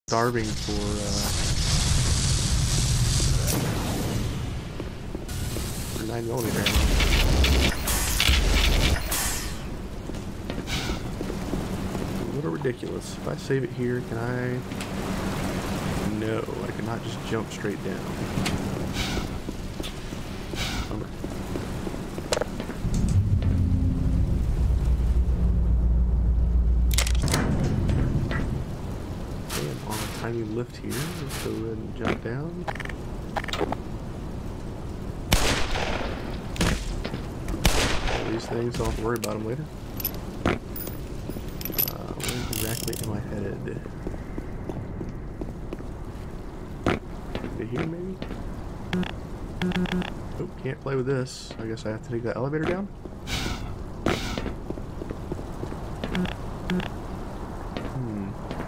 starving for 9mm ammo. A little ridiculous. If I save it here, can I? No, I cannot just jump straight down. Bummer. Okay, I'm on a tiny lift here. Let's go ahead and jump down. These things, don't have to worry about them later. Where exactly am I headed? To here, maybe? Oh, can't play with this. I guess I have to take that elevator down?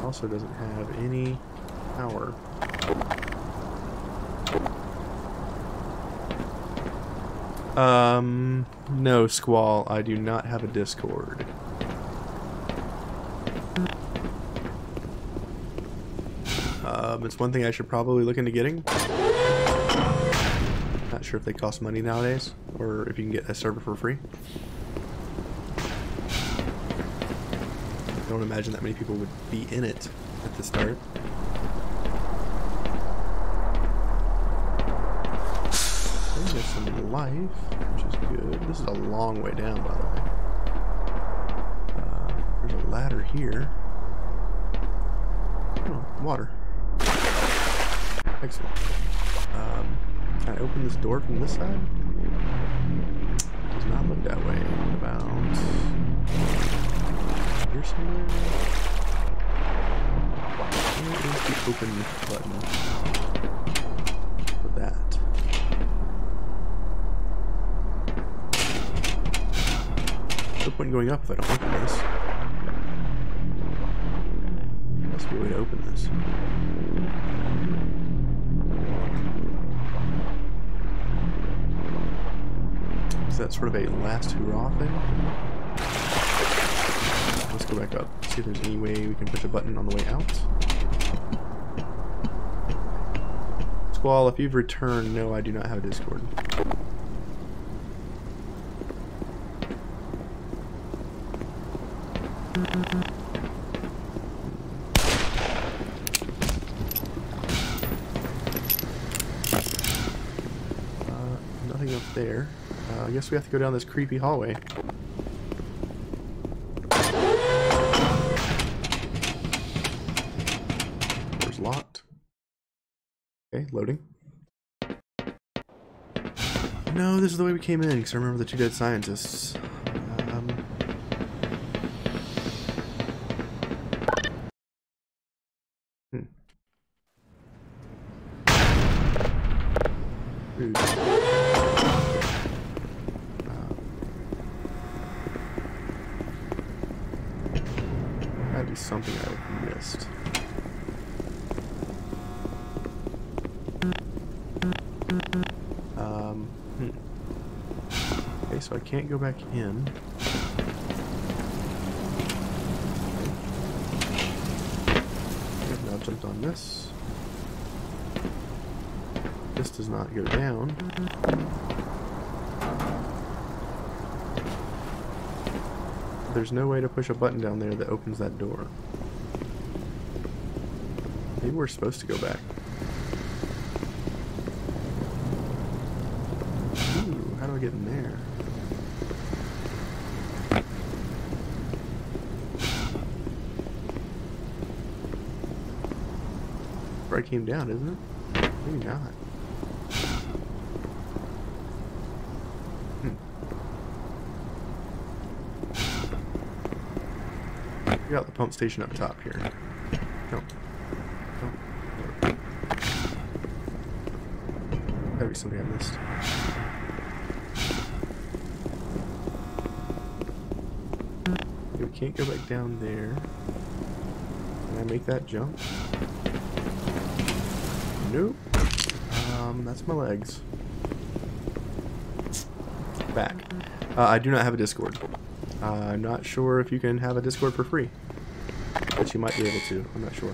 Also doesn't have any power. No, Squall, I do not have a Discord. It's one thing I should probably look into getting. Not sure if they cost money nowadays, or if you can get a server for free. I don't imagine that many people would be in it at the start. There's some life, which is good. This is a long way down, by the way. There's a ladder here. Oh, water. Excellent. Can I open this door from this side? Does not look that way. What about here somewhere? Where is the open button for that? No point in going up if I don't open this. There must be a way to open this. Is that sort of a last hurrah thing? Let's go back up. See if there's any way we can push a button on the way out. Squall, if you've returned, no, I do not have a Discord. Nothing up there. I guess we have to go down this creepy hallway. Door's locked. Okay, loading. No, this is the way we came in, because I remember the two dead scientists. Ooh. That'd be something I missed. Okay, so I can't go back in. Okay, now I've jumped on this. This does not go down. There's no way to push a button down there that opens that door. Maybe we're supposed to go back. Ooh, how do I get in there? Where I came down, isn't it? Maybe not. We got the pump station up top here. No. No. Gotta be something I missed. Okay, we can't go back down there. Can I make that jump? Nope. That's my legs. Back. I do not have a Discord. I'm not sure if you can have a Discord for free, but you might be able to. I'm not sure.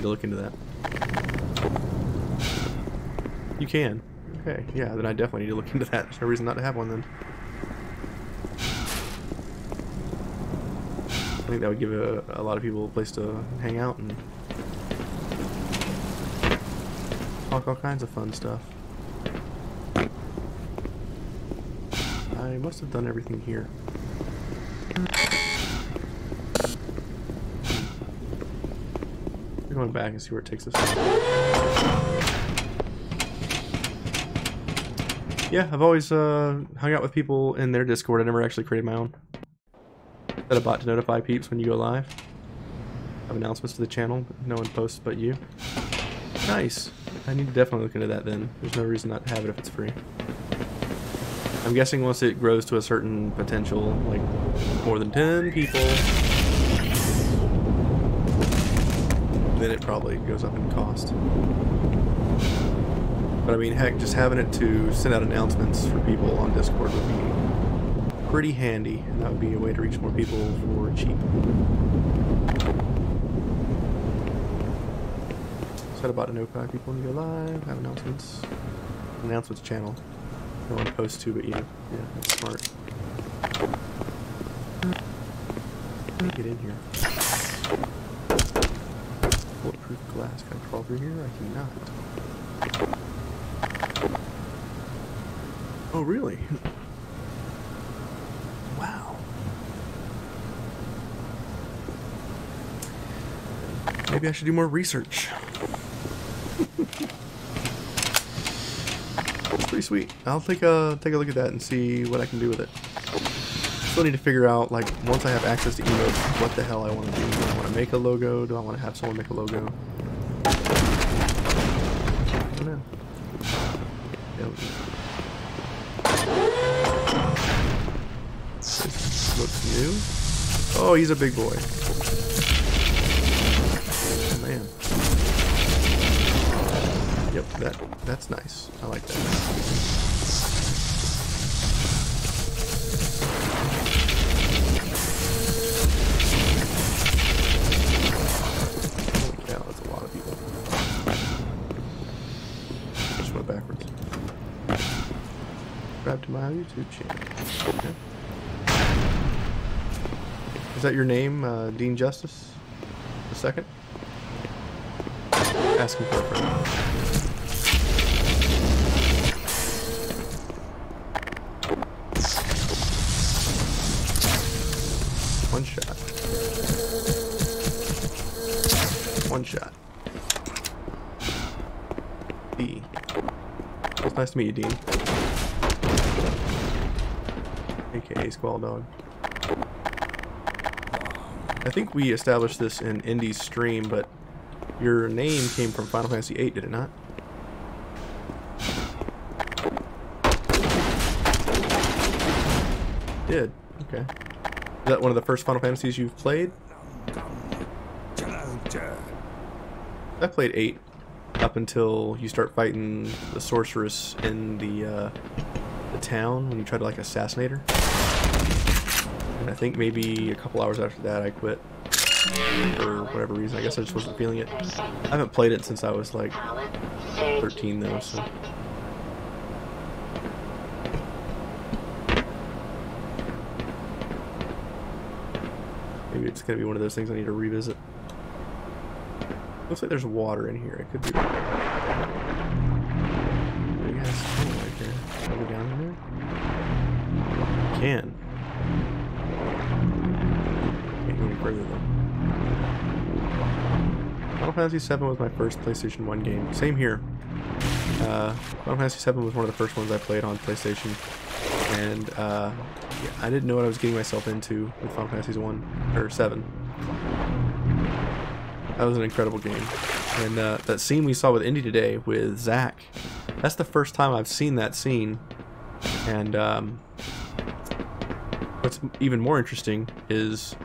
to look into that. You can. Okay, yeah, then I definitely need to look into that. There's no reason not to have one then. I think that would give a lot of people a place to hang out and talk all kinds of fun stuff. I must have done everything here. We're going back and see where it takes us. Yeah, I've always hung out with people in their Discord. I never actually created my own. Set a bot to notify peeps when you go live. Have announcements to the channel, but no one posts but you. Nice. I need to definitely look into that then. There's no reason not to have it if it's free. I'm guessing once it grows to a certain potential, like more than 10 people, then it probably goes up in cost. But I mean, heck, just having it to send out announcements for people on Discord would be pretty handy, and that would be a way to reach more people for cheap. Set about to notify people when you go live, have announcements. Announcements channel. No one posts to but you. Yeah, that's smart. Get in here. Bulletproof glass. Can I crawl through here? I cannot. Oh, really? Wow. Maybe I should do more research. Pretty sweet. I'll take a look at that and see what I can do with it. Still need to figure out, like, once I have access to emotes, what the hell I want to do. Do I want to make a logo? Do I want to have someone make a logo? I don't know. This looks new. Oh, he's a big boy. Oh, man. Yep, that's nice. I like that. Holy cow, that's a lot of people. Just went backwards. Subscribe to my YouTube channel. Okay. Is that your name, Dean Justice? The second? Asking for a friend. One shot. One shot. D. It's nice to meet you, Dean. AKA Squall Dog. I think we established this in Indy's stream, but your name came from Final Fantasy VIII, did it not? It did. Okay. Is that one of the first Final Fantasies you've played? I played 8 up until you start fighting the sorceress in the town when you try to like assassinate her. And I think maybe a couple hours after that I quit for whatever reason. I guess I just wasn't feeling it. I haven't played it since I was like 13 though, so. Maybe it's gonna be one of those things I need to revisit. Looks like there's water in here. It could be. Big ass tunnel right there. Can I go down in there? Can. Can't go any further though. Final Fantasy VII was my first PlayStation 1 game. Same here. Final Fantasy VII was one of the first ones I played on PlayStation, and yeah, I didn't know what I was getting myself into with Final Fantasy 1 or 7. That was an incredible game, and that scene we saw with Indy today with Zack, that's the first time I've seen that scene, and what's even more interesting is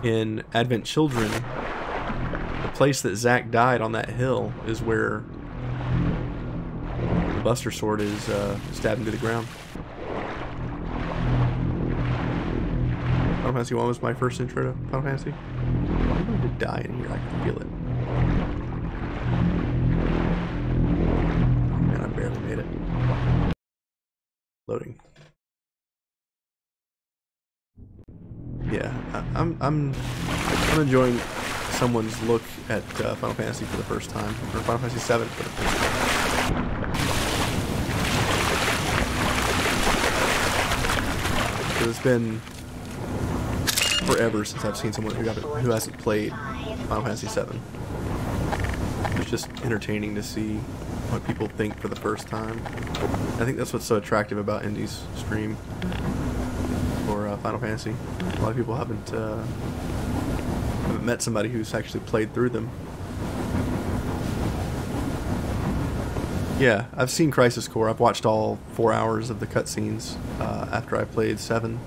in Advent Children, the place that Zack died on that hill is where the Buster Sword is stabbed into the ground. Final Fantasy 1 was my first intro to Final Fantasy. I'm going to die in here, I can feel it. Loading. Yeah, I'm enjoying someone's look at Final Fantasy for the first time, or Final Fantasy 7 for the first time. So it's been forever since I've seen someone who hasn't played Final Fantasy 7. It's just entertaining to see what people think for the first time. I think that's what's so attractive about Indy's stream for Final Fantasy. A lot of people haven't met somebody who's actually played through them. Yeah, I've seen Crisis Core. I've watched all 4 hours of the cutscenes after I played 7.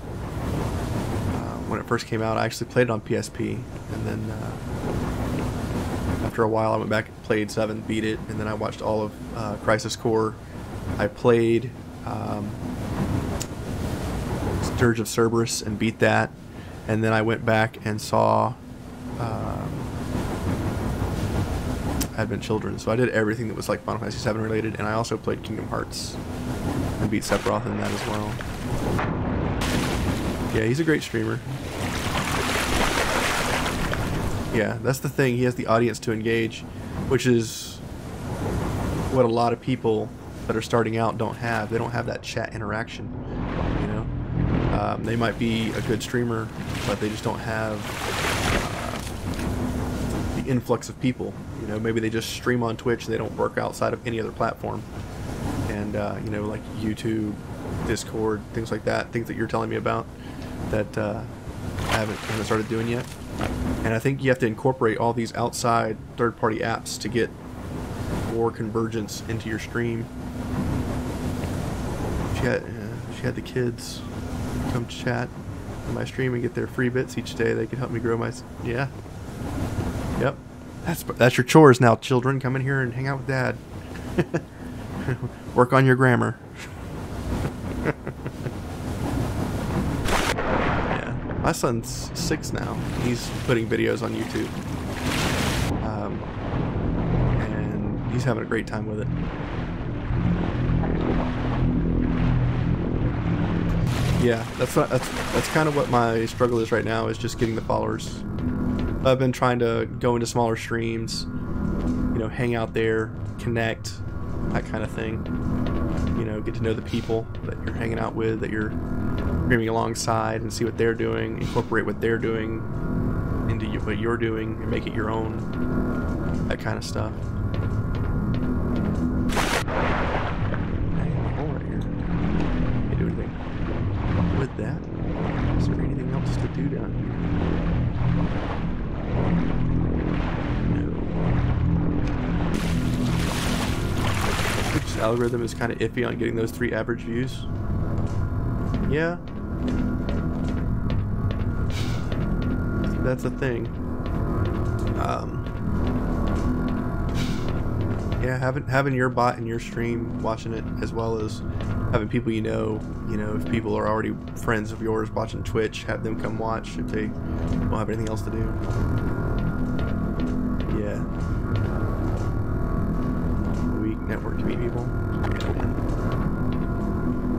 When it first came out, I actually played it on PSP, and then after a while I went back and played 7, beat it, and then I watched all of Crisis Core. I played Dirge of Cerberus and beat that, and then I went back and saw Advent Children. So I did everything that was like Final Fantasy 7 related, and I also played Kingdom Hearts and beat Sephiroth in that as well. Yeah, he's a great streamer. Yeah, that's the thing. He has the audience to engage, which is what a lot of people that are starting out don't have. They don't have that chat interaction, you know? They might be a good streamer, but they just don't have the influx of people. You know, maybe they just stream on Twitch and they don't work outside of any other platform. And, you know, like YouTube, Discord, things like that, things that you're telling me about that I haven't started doing yet. And I think you have to incorporate all these outside third-party apps to get more convergence into your stream. She had the kids come chat on my stream and get their free bits each day. They can help me grow my... Yeah. Yep. That's your chores now, children. Come in here and hang out with Dad. Work on your grammar. My son's 6 now. He's putting videos on YouTube. And he's having a great time with it. Yeah, that's kind of what my struggle is right now, is just getting the followers. I've been trying to go into smaller streams, you know, hang out there, connect, that kind of thing. You know, get to know the people that you're hanging out with, that you're streaming alongside, and see what they're doing, incorporate what they're doing into what you're doing, and make it your own, that kind of stuff. Hole right here. Can't do anything with that. Is there anything else to do down here? No. Twitch's algorithm is kind of iffy on getting those 3 average views. Yeah. That's a thing. Yeah, having your bot in your stream watching it, as well as having people you know, if people are already friends of yours watching Twitch, have them come watch if they don't have anything else to do. Yeah. Weak network to meet people. Yeah, man.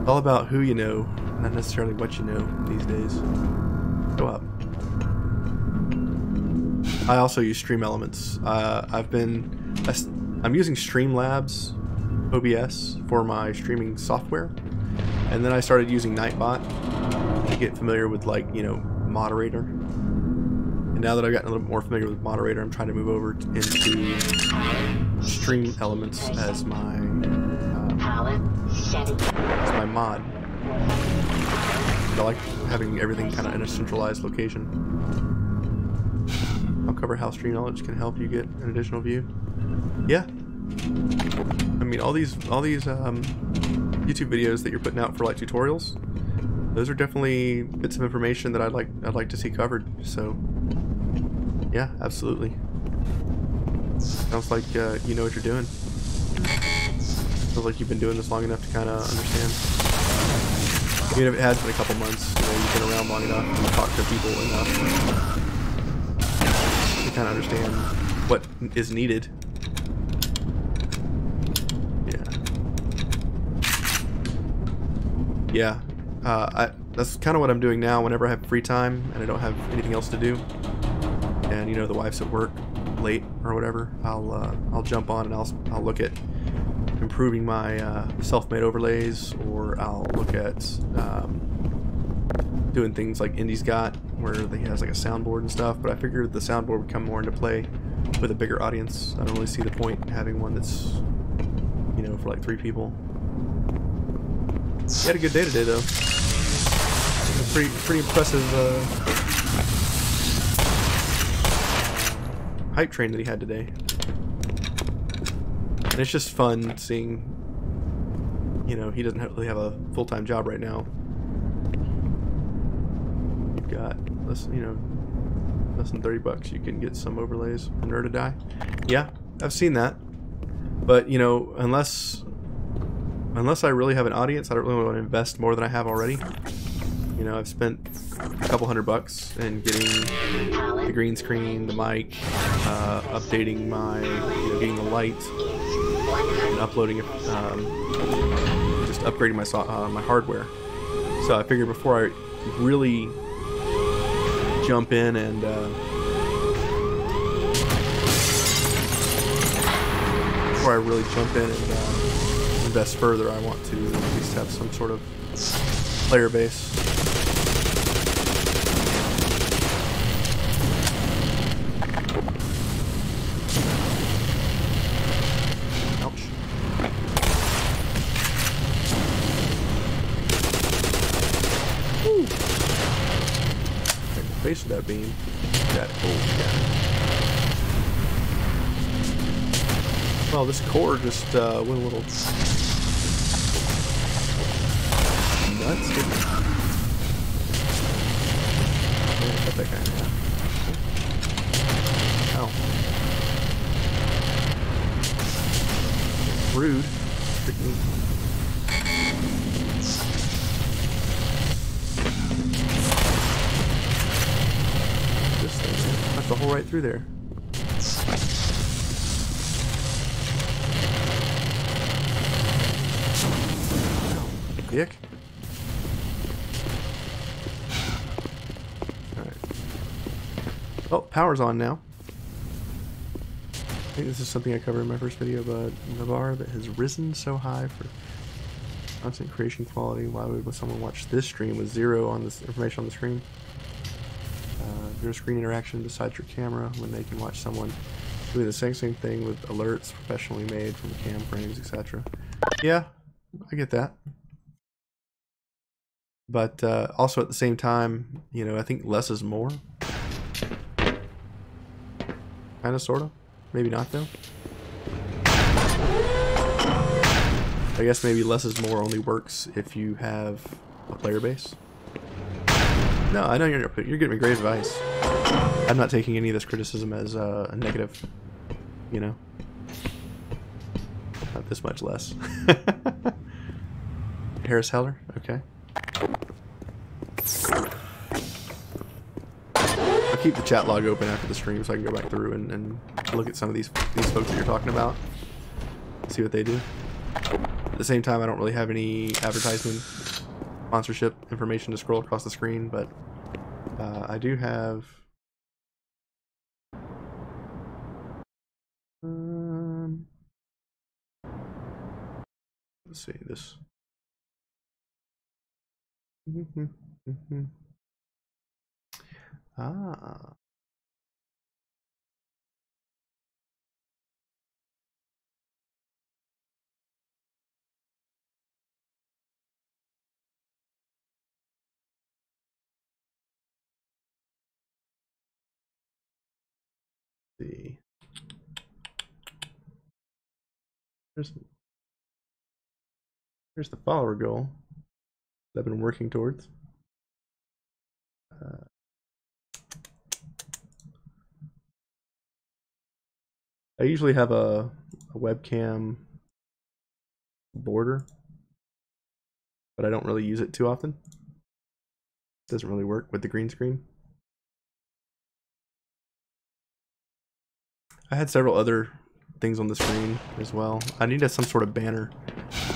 It's all about who you know, not necessarily what you know these days. Go up. I also use Stream Elements. I'm using Streamlabs OBS for my streaming software, and then I started using Nightbot to get familiar with, like, you know, Moderator. And now that I've gotten a little bit more familiar with Moderator, I'm trying to move over into Stream Elements as my mod. I like having everything kind of in a centralized location. I'll cover how Stream Knowledge can help you get an additional view. Yeah. I mean, all these YouTube videos that you're putting out for like tutorials, those are definitely bits of information that I'd like to see covered. So, yeah, absolutely. Sounds like you know what you're doing. Feels like you've been doing this long enough to kind of understand. Even if it has been a couple months, you know, you've been around long enough and talked to people enough to kind of understand what is needed. yeah, that's kind of what I'm doing now. Whenever I have free time and I don't have anything else to do, and you know the wife's at work late or whatever, I'll jump on and I'll look at improving my self-made overlays, or I'll look at doing things like Indy's got, where he has like a soundboard and stuff. But I figured the soundboard would come more into play with a bigger audience. I don't really see the point in having one that's, you know, for like 3 people. He had a good day today, though. Pretty impressive hype train that he had today. And it's just fun seeing, you know, he doesn't really have a full-time job right now. You've got less than 30 bucks. You can get some overlays from Nerd to Die. Yeah, I've seen that. But you know, unless I really have an audience, I don't really want to invest more than I have already. You know, I've spent a couple $100 in getting the green screen, the mic, updating my, you know, getting the light, and uploading it, just upgrading my hardware. So I figured before I really jump in and invest further, I want to at least have some sort of player base. Ouch. Woo. Right in the face of that beam. That well, this core just went a little nuts, didn't it? I'm gonna cut that guy in half. Ow. Rude. Freaking. This thing, man. That's the hole right through there. Dick. Alright. Oh, power's on now. I think this is something I covered in my first video about the bar that has risen so high for constant creation quality. Why would someone watch this stream with zero on this information on the screen? Zero screen interaction besides your camera, when they can watch someone doing the same thing with alerts professionally made from cam frames, etc. Yeah, I get that. But also at the same time, you know, I think less is more. Kind of, sort of. Maybe not, though. I guess maybe less is more only works if you have a player base. No, I know you're giving me great advice. I'm not taking any of this criticism as a negative, you know. Not this much less. Harris Heller? Okay. I'll keep the chat log open after the stream so I can go back through and look at some of these folks that you're talking about, see what they do. At the same time, I don't really have any advertisement, sponsorship information to scroll across the screen, but I do have let's see this. Ah. Let's see. Here's the follower goal that I've been working towards. I usually have a webcam border, but I don't really use it too often. It doesn't really work with the green screen. I had several other things on the screen as well. I needed some sort of banner.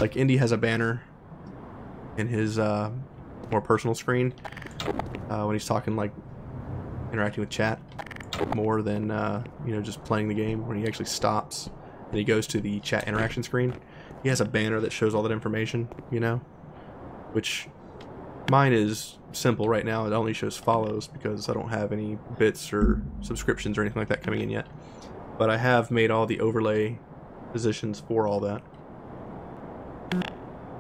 Like Indy has a banner in his more personal screen when he's talking, like interacting with chat more than you know, just playing the game. When he actually stops and he goes to the chat interaction screen, he has a banner that shows all that information, you know, which mine is simple right now. It only shows follows because I don't have any bits or subscriptions or anything like that coming in yet, but I have made all the overlay positions for all that.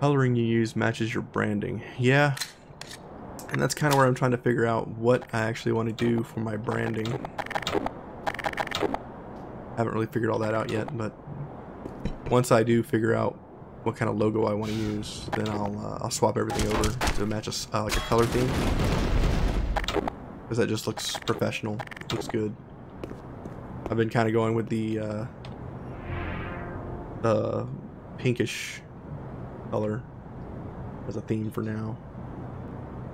Coloring you use matches your branding. Yeah, and that's kind of where I'm trying to figure out what I actually want to do for my branding. Haven't really figured all that out yet, but once I do figure out what kind of logo I want to use, then I'll swap everything over to match a like a color theme, because that just looks professional. Looks good. I've been kind of going with the pinkish color as a theme for now,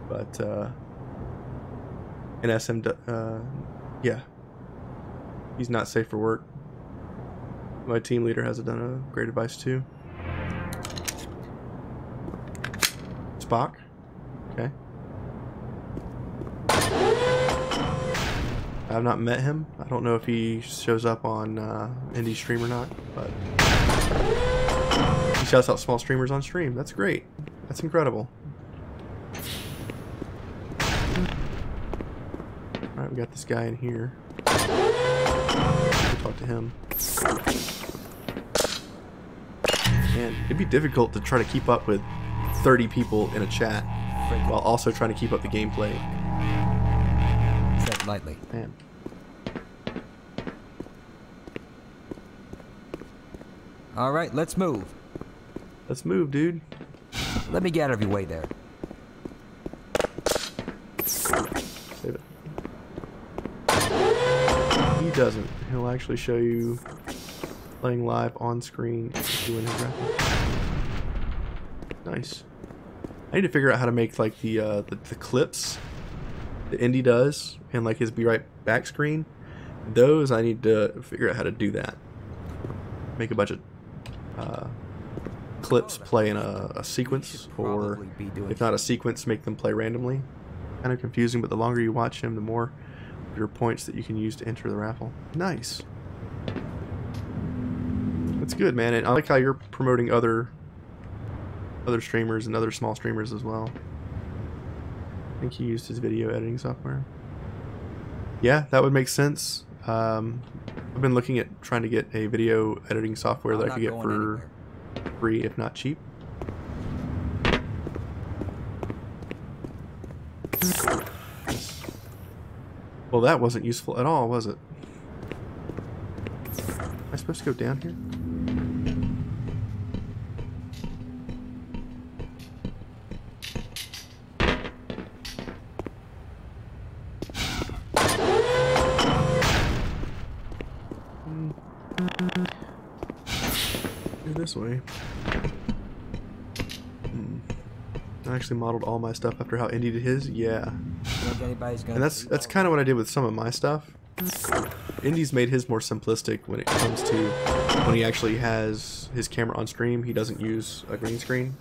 but in SM, yeah, he's not safe for work. My team leader has done a great advice too. Spock, okay. I've not met him. I don't know if he shows up on indie stream or not, but he shouts out small streamers on stream. That's great. That's incredible. Alright, we got this guy in here. We'll talk to him. Man, it'd be difficult to try to keep up with 30 people in a chat while also trying to keep up the gameplay. Tread lightly. Man. All right, let's move. Let's move, dude. Let me get out of your way there. Save it. He doesn't. He'll actually show you playing live on screen if you win his raffle. Nice. I need to figure out how to make like the clips that Indy does and like his be right back screen. Those I need to figure out how to do that. Make a bunch of clips play in a sequence, or if not a sequence, make them play randomly. Kind of confusing, but the longer you watch him, the more your points that you can use to enter the raffle. Nice. That's good, man. And I like how you're promoting other streamers and other small streamers as well. I think he used his video editing software. Yeah, that would make sense. I've been looking at trying to get a video editing software that I could get for free, if not cheap. Well, that wasn't useful at all, was it? Am I supposed to go down here? This way. I actually modeled all my stuff after how Indy did his. Yeah, and that's kind of what I did with some of my stuff. Indy's made his more simplistic when it comes to when he actually has his camera on stream. He doesn't use a green screen,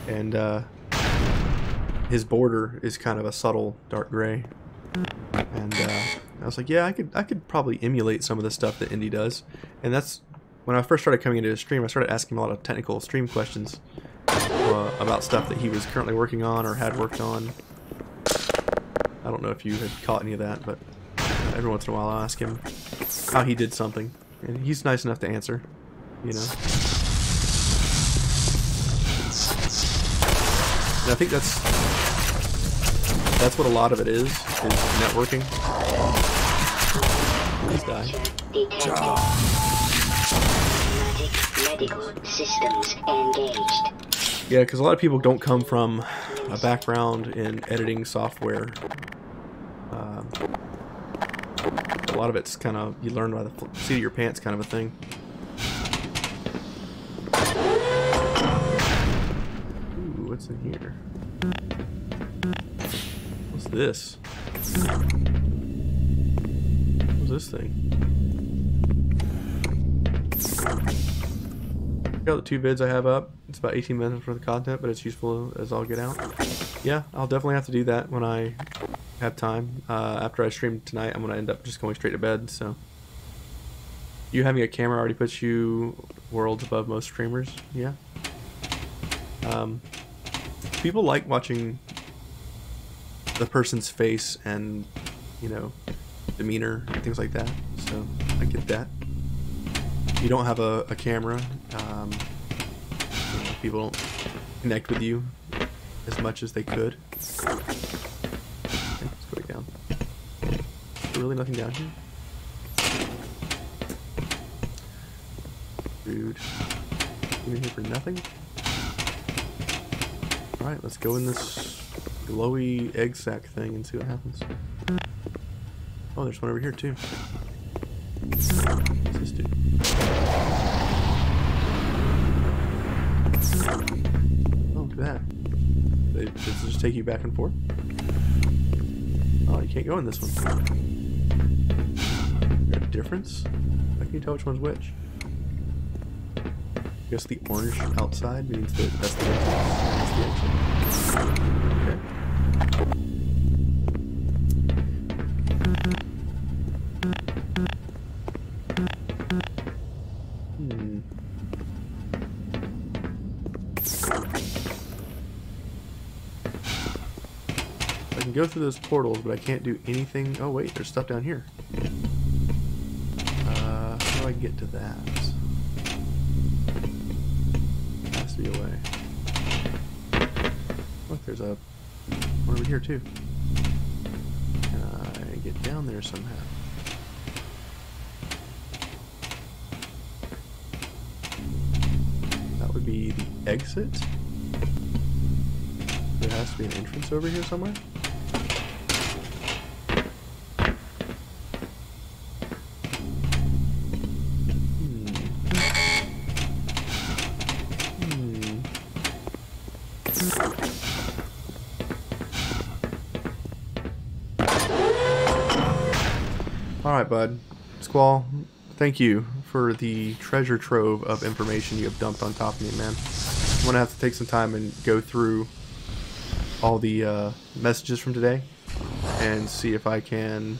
and his border is kind of a subtle dark gray. And I was like, yeah, I could probably emulate some of the stuff that Indy does, and that's. When I first started coming into his stream, I started asking him a lot of technical stream questions about stuff that he was currently working on or had worked on. I don't know if you had caught any of that, but every once in a while I'll ask him how he did something, and he's nice enough to answer, you know. And I think that's what a lot of it is networking. Please die. Medical systems engaged. Yeah, because a lot of people don't come from a background in editing software. A lot of it's kind of, you learn by the seat of your pants kind of a thing. Ooh, what's in here? What's this? What's this thing? Check out the 2 vids I have up. It's about 18 minutes worth of content, but it's useful as all get out. Yeah, I'll definitely have to do that when I have time. After I stream tonight, I'm going to end up just going straight to bed, so. You having a camera already puts you worlds above most streamers, yeah. People like watching the person's face and, you know, demeanor and things like that, so I get that. You don't have a camera, you know, people don't connect with you as much as they could. Okay, let's go back down. Is there really nothing down here? Dude, you in here for nothing? Alright, let's go in this glowy egg sack thing and see what happens. Oh, there's one over here too. What's this do? Oh, look at that. Does it just take you back and forth? Oh, you can't go in this one. Is there a difference? How can you tell which one's which? I guess the orange outside means that that's the entrance. That's the exit. I can go through those portals, but I can't do anything. Oh wait, there's stuff down here. How do I get to that? Has to be a way. Look, there's a one over here too. Can I get down there somehow? That would be the exit. There has to be an entrance over here somewhere. Alright, bud. Squall, thank you for the treasure trove of information you have dumped on top of me, man. I'm gonna have to take some time and go through all the messages from today and see if I can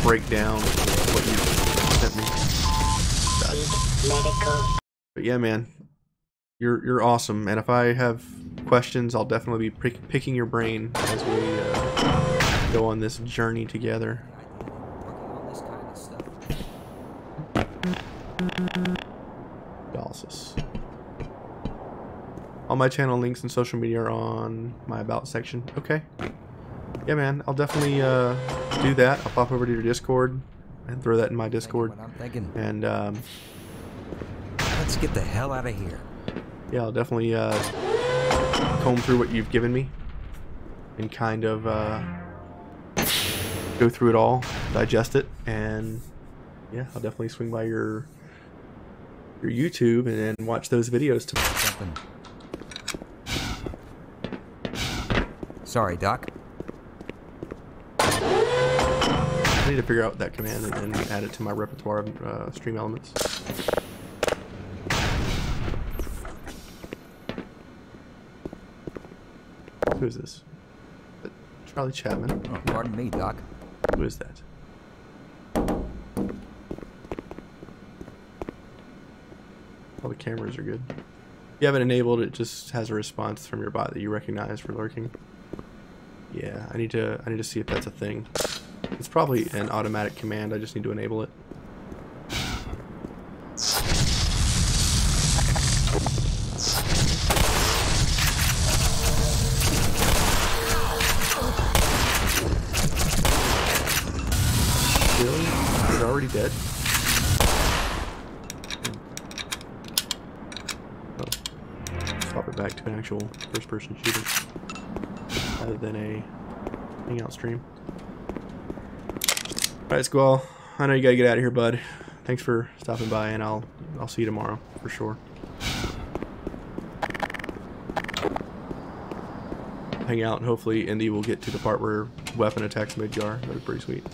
break down what you sent me. But yeah, man, you're awesome, and if I have questions, I'll definitely be picking your brain as we go on this journey together. Dialysis. All my channel links and social media are on my About section. Okay. Yeah, man, I'll definitely do that. I'll pop over to your Discord and throw that in my Discord. And let's get the hell out of here. Yeah, I'll definitely comb through what you've given me and kind of go through it all, digest it, and yeah, I'll definitely swing by your YouTube and watch those videos tonight. Sorry, Doc. I need to figure out that command and add it to my repertoire of stream elements. Who is this? Charlie Chapman. Oh, pardon me, Doc. Who is that? All the cameras are good. If you have it enabled, it just has a response from your bot that you recognize for lurking. Yeah, I need to see if that's a thing. It's probably an automatic command. I just need to enable it. Really? Is it already dead? Oh. Swap it back to an actual first-person shooter rather than a hangout stream. Alright, Squall. I know you gotta get out of here, bud. Thanks for stopping by, and I'll see you tomorrow for sure. Hang out, and hopefully Indy will get to the part where weapon attacks Midgar. That'd be pretty sweet.